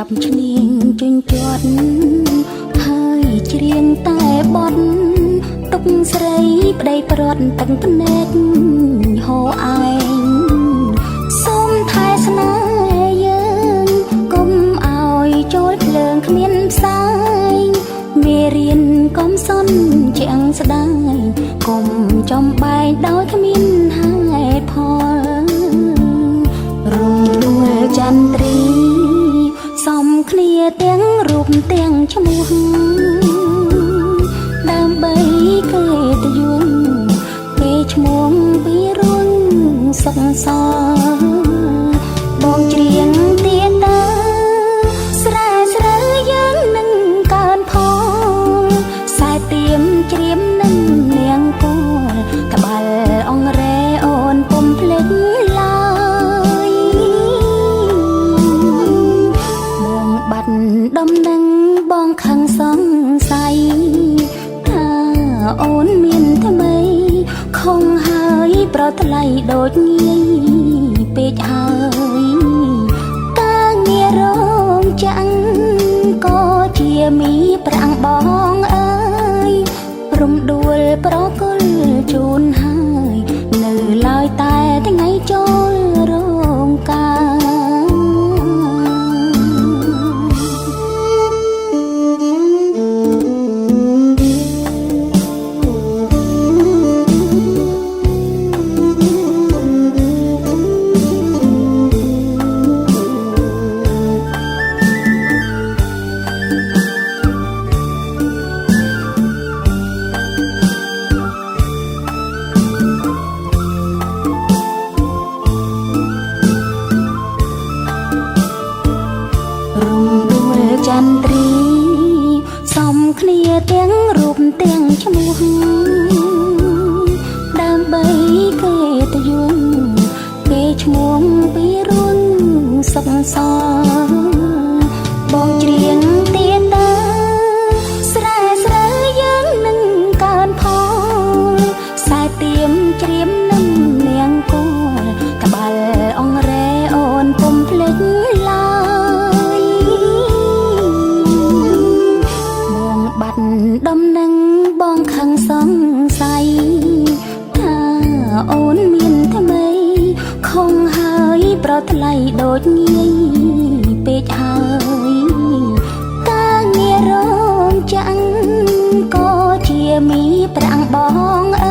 ប់ឈ្នាងជញ្ជាត់ហើយច្រៀងតែបត់ទុកស្រីប្តីប្រត់ទាំងភ្នែកហូរឯងសូមថែស្នេហ៍យើងកុំឲ្យចូលភ្លើងគ្មានផ្សាយមេរៀនកុំសន់ជាងស្ដាយកុំចំបែកដោយគ្មានហេតុផលរំដួលចន្ទ្រីសំគ្នាទាំងរូបទាំងឈ្មោះដើម្បីគេទៅយងគេឈ្មោះពីរួងសុខសល់បងច្រៀងទៀតតើស្រាស្រើយើងនឹងកើនផលខ្សែទៀមច្រៀមនឹងនាងគោលក្បាលអង្រែអូនពុំភ្លេចឡើយបងបាត់ដំណឹងបងខឹងសង្ស័យថាអូនមានថ្មីខំហើយប្រថ្លៃដូចងាយពេកហើយការងាររងចាំងក៏ជាមីប្រាំងបងអើយរំដួលប្រគល់ជូនហើយនៅឡើយតែថ្ងៃចូលរោងការចន្ទ្រីសំគ្នាទាំងរូបទាំងឈ្មោះដើម្បីគេទៅយងគេឈ្មោះពីរួងសុខសល់បងច្រៀងទៀតតើស្រាស្រើយើងនឹងកើនផលខ្សែទៀមច្រៀមនឹងនាងគោលក្បាលអង្រែអូនពុំភ្លេចឡើយបាត់ដំណឹងបងខឹងសង្ស័យថាអូនមានថ្មីខំហើយប្រថ្លៃដូចងាយពេកហើយការងាររងចាំងក៏ជាមីប្រាំងបងអ